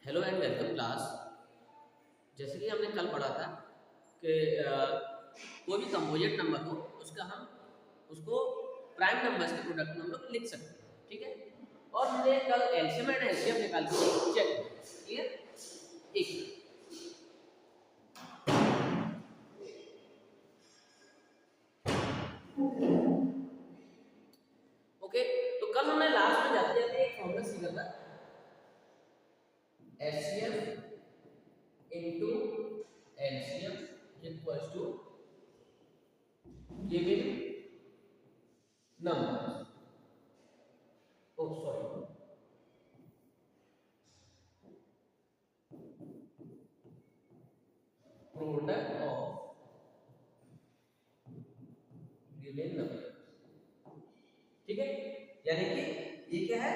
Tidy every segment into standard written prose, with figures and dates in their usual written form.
Hello and welcome class. जैसे कि हमने कल पढ़ा था कि कोई भी कंपोजिट नंबर हो उसका हम उसको प्राइम नंबर्स के प्रोडक्ट में हम लोग लिख सकते हैं, ठीक है। और हमने कल एलसीएम एंड एलसीएम निकाल के चेक क्लियर एक ओके। तो कल हमने लास्ट में जाते जाते एक फॉर्मूला सीखा था HCF into LCM equals to given numbers. Oh, sorry. Product of given number, ठीक है। यानी कि ये क्या है,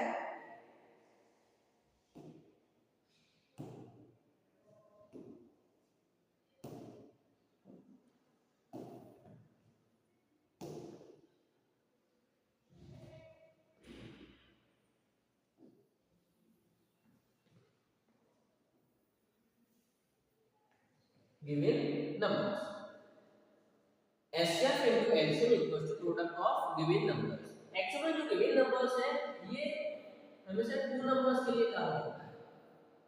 given numbers। HCF into LCM equals to product of given numbers। Actually जो given numbers है ये हमेशा टू नंबर्स के लिए काम होता है।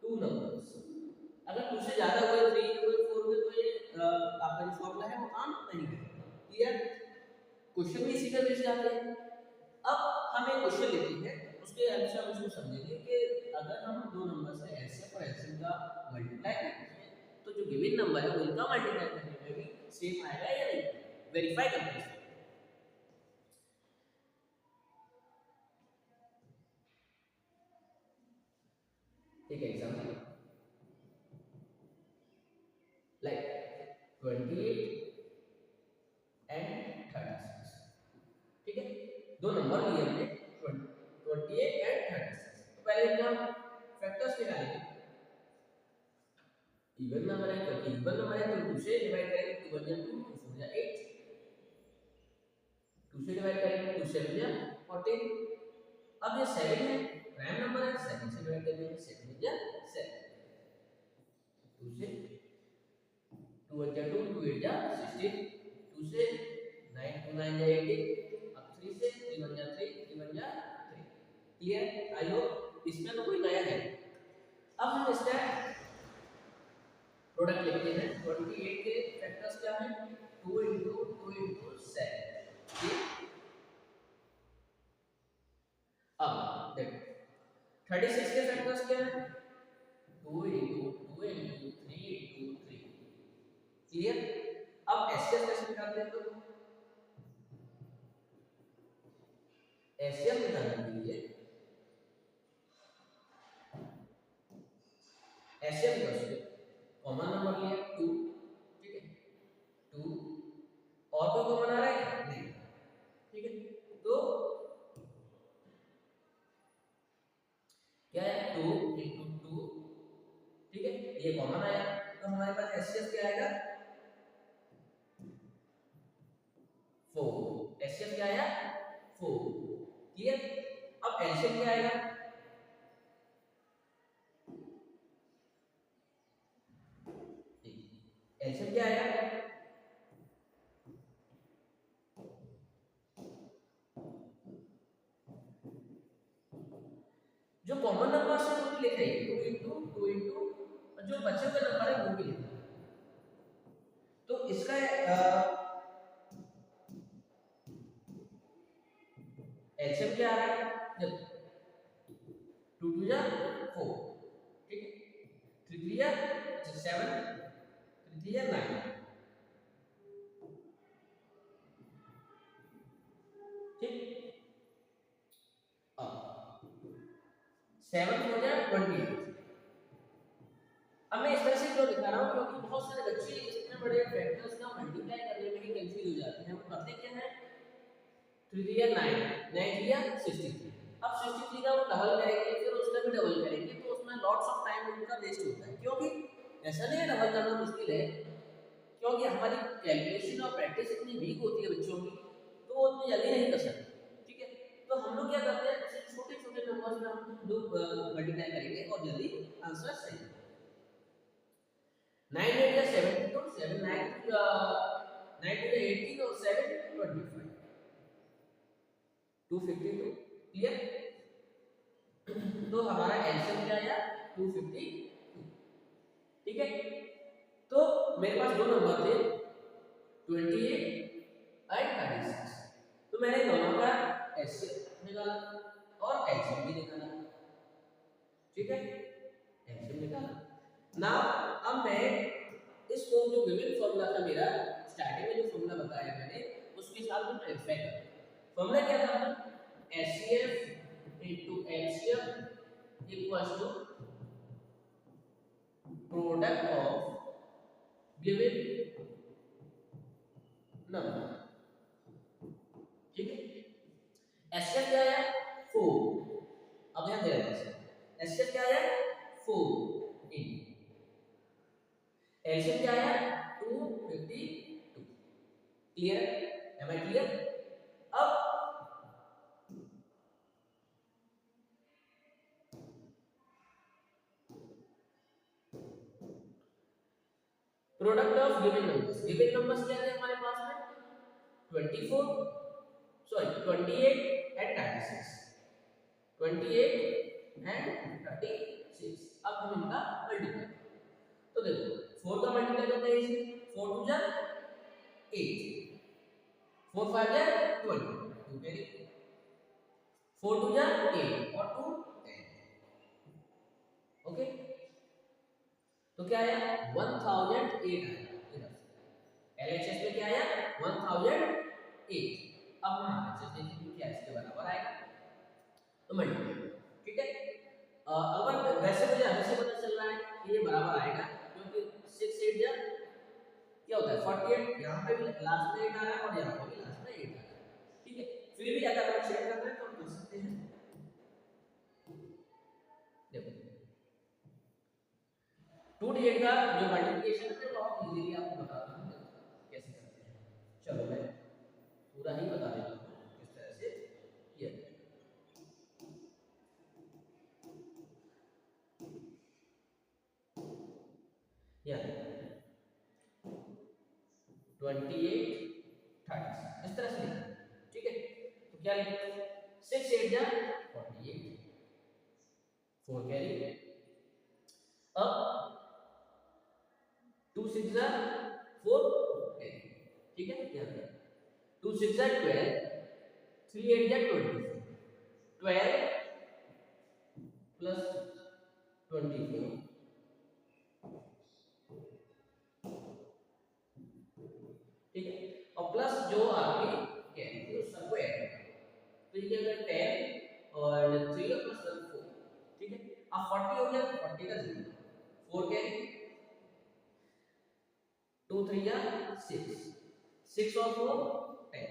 टू नंबर्स अगर टू से ज्यादा हुए, 3 हुए, 4 हुए, तो ये आपका जो फॉर्मूला है वो काम नहीं करेगा। क्लियर। क्वेश्चन भी इसी का बेस जाते हैं। अब हम एक क्वेश्चन लेते हैं, उसके हेल्प से हम इसको समझेंगे कि अगर हम दो नंबर से एचसीएफ और एलसीएम का मल्टीप्लाई करते हैं तो जो गिवन नंबर है उनका मल्टीप्लाई करने में भी सेम आएगा या नहीं, वेरीफाई करते हैं। एक एग्जांपल लाइक 28 एंड 36, ठीक है। दो नंबर लिए हमने 28 एंड 36। तो पहले इनका फैक्टर्स निकालेंगे। इवन नंबर है, क्योंकि इवन नंबर है तो 2 से डिवाइड करेंगे, 2 1 2 2 4 8, 2 से डिवाइड करेंगे, 2 7 या 14। अब ये 7 है, प्राइम नंबर है, 7 से डिवाइड करेंगे, 7 या 7, 2 से 2 1 2 2 8 या 16, 2 से 9 2 9 या 18, अब 3 से 3 1 या 3 3 1 या 3। क्लियर। आई होप इसमें तो कोई नया है। अब हम इसका प्रोडक्ट लिखते हैं। 28 के फैक्टर्स क्या हैं, 2 2 7। अब देखो 36 के फैक्टर्स क्या हैं, 2 2 2 3 3। क्लियर। अब एचसीएफ कैसे निकालते हैं, तो एचसीएफ निकालने के लिए एचसीएफ निकालते कॉमन नंबर लिया 2, ठीक है, 2 और कोई कॉमन आ रहा है क्या, नहीं, ठीक है। तो क्या है, 2 2, ठीक है, ये कॉमन आया तो हमारे पास एचसीएफ क्या आएगा, 4। एचसीएफ क्या आया, 4। क्लियर। अब एलसीएम क्या आएगा, एलसीएम क्या आएगा, जो कॉमन नंबर है वो भी लिख रहे हैं 2 2 और जो बचे हुए नंबर है वो भी लिख रहे हैं। तो इसका एलसीएम क्या आ रहा है, जब 2 2 जा 4, ठीक है, 3 3 जा 7, 3 3 जा 9, ठीक। अब 7 हो जाए 28। अब मैं इस तरह से क्यों दिखा रहा हूँ, क्योंकि बहुत सारे बच्चे इतने बड़े फैक्टर्स का मल्टीप्लाई करने में ही कंफ्यूज हो जाते हैं। वो करते क्या है, 3 3 या 9, 9 3 या 63। अब 63 का वो डबल करेंगे, फिर उसका भी डबल करेंगे, तो उसमें लॉट्स ऑफ टाइम उनका वेस्ट होता है। क्योंकि ऐसा नहीं है डबल करना मुश्किल है, क्योंकि हमारी कैलकुलेशन और प्रैक्टिस इतनी वीक होती है बच्चों की, तो वो उतनी जल्दी नहीं कर सकते, ठीक है। तो हम लोग क्या करते हैं, छोटे छोटे नंबर्स में हम लोग मल्टीप्लाई करेंगे और जल्दी आंसर सही है। 9 8 या 17 तो 7 9 9 2 18 और 7 25 252 क्लियर। तो हमारा एलसीएम क्या आया 252 ठीक है। तो मेरे पास दो नंबर थे 28 एंड 36 तो मैंने दोनों का एलसीएम निकाला और एलसीएम भी निकाला ठीक है एलसीएम निकाला ना। अब मैं इसको जो गिवन फॉर्मूला था मेरा स्टार्टिंग में जो फॉर्मूला बताया मैंने उसके साथ में वेरीफाई कर फॉर्मूला क्या था HCF into LCM equals to product of given number ठीक है। HCF क्या आया 4 अब यहां दे रहा है HCF क्या आया 4 इन LCM क्या आया 252 क्लियर एम आई क्लियर। अब प्रोडक्ट ऑफ गिवन नंबर्स क्या थे हमारे पास में 24 सॉरी 28 एंड 36 28 एंड 36 अब हम इनका मल्टीप्लाई तो देखो 4 का मल्टीप्लाई करते हैं इसे 4 2 जा 8 4 5 जा 20 2 कैरी 4 2 जा 8 और 2 10 ओके। तो क्या आया 1008 आया LHS में क्या आया 1008। अब हम RHS देखेंगे क्या इसके बराबर आएगा तो मल्टीप्लाई ठीक है। अगर वैसे मुझे हमेशा पता चल रहा है कि ये बराबर आएगा क्योंकि 6 8 जा क्या होता है 48 यहां पे भी लास्ट में 8 आ रहा है और यहां पे भी लास्ट में 8 आ रहा है ठीक है। फिर भी अगर आप चेक करना है तो हम कर सकते हैं देखो 2 डिजिट का जो मल्टीप्लिकेशन है बहुत इजीली आपको बता दूं कैसे करते हैं। चलो मैं पूरा ही बता देता हूं किस तरह से किया जाए। या 28 30 इस तरह से ठीक है। तो क्या लिखेंगे 6 8 जा 48 4 कैरी अब 2 6 जा 4 कैरी ठीक है। क्या 2 6 जा 12 3 8 जा 24 12 प्लस 24 ठीक है और प्लस जो आपकी कैरी थी उस सबको ऐड करना तो ये क्या 10 और 3 प्लस 1 4 ठीक है। अब 40 हो गया 40 का 0 4 कैरी 2 3 या 6 6 और 4 10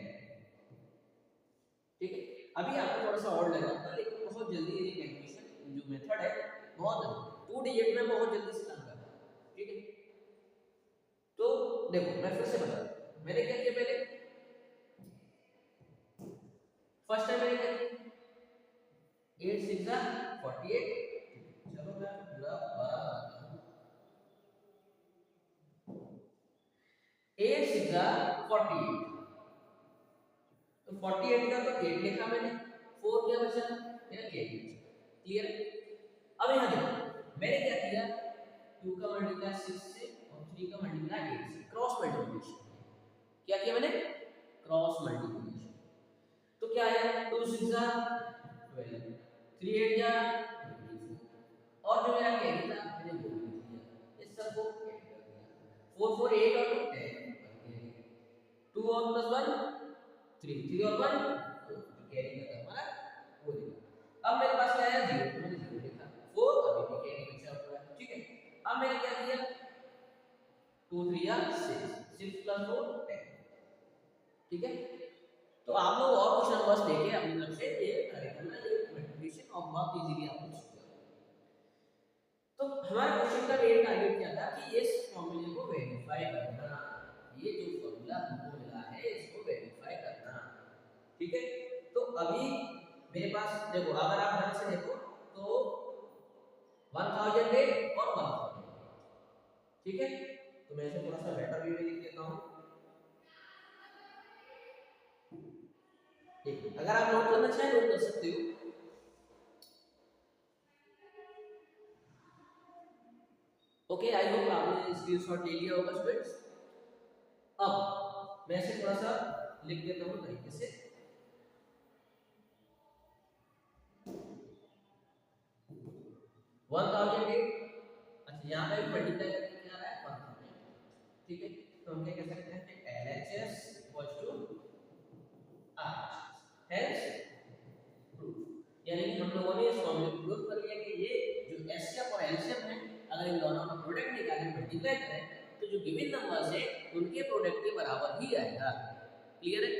ठीक है। अभी आपको थोड़ा सा और लग रहा था लेकिन बहुत जल्दी ये कैलकुलेशन जो मेथड है बहुत 2 डिजिट में बहुत जल्दी से काम करता है ठीक है। तो देखो मैं फिर से बता दूं मैंने क्या किया पहले फर्स्ट टाइम मैंने क्या किया 8 6 जा 48 चलो मैं पूरा 8 6 जा 48 तो 48 का तो 8 लिखा मैंने 4 क्या बचा मेरा कैरी क्लियर। अब यहां देखो मैंने क्या किया 2 का मल्टीप्लाई 6 से और 3 का मल्टीप्लाई 8 से क्रॉस मल्टीप्लिकेशन क्या किया मैंने क्रॉस मल्टीप्लिकेशन तो क्या आया 2 6 जा 12 3 8 जा 24 और जो मेरा कैरी था मैंने वो लिख दिया इस सब को ऐड कर दिया 4 4 8 और 2 10 2 और प्लस 1 3 3 और 1 कैरी का हमारा वो लिखा। अब मेरे पास क्या आया 0 मैंने 0 लिखा 4 अभी भी कैरी बचा हुआ है ठीक है। अब मैंने क्या किया 2 3 या 6 6 प्लस 4 10 ठीक है। तो आप लोग और कुछ नंबर्स लेके अपनी तरफ से ये करेंगे ये मल्टीप्लिकेशन और बहुत इजीली आप लोग सीख जाओगे। तो हमारे क्वेश्चन का मेन टारगेट क्या था कि इस फॉर्मूले को वेरीफाई करना ये जो फॉर्मूला हमको मिला है इसको वेरीफाई करना ठीक है। तो अभी मेरे पास देखो अगर आप ध्यान से देखो तो 1008 और 1000। ठीक है, तो मैं इसे थोड़ा सा बेटर वे में लिख देता हूँ। ठीक, अगर आप नोट करना चाहें नोट कर सकते हो। ओके, आई होप आपने स्क्रीनशॉट ले लिया होगा स्टूडेंट्स। अब मैं इसे थोड़ा सा लिख देता हूँ तरीके से। 1008, अच्छा यहाँ पे मल्टीप्लाई करके क्या आ रहा है 1000। ठीक है, तो हम क्या कह सकते हैं कि LHS equals to RH, hence proof. यानी कि हम लोगों ने इस फॉर्मूले को प्रूव कर लिया कि ये जो एचसीएफ और एलसीएम है, अगर इन दोनों का प्रोडक्ट निकालें मल्टीप्लाई करें तो जो गिवन नंबर्स है उनके प्रोडक्ट के बराबर ही आएगा। क्लियर है?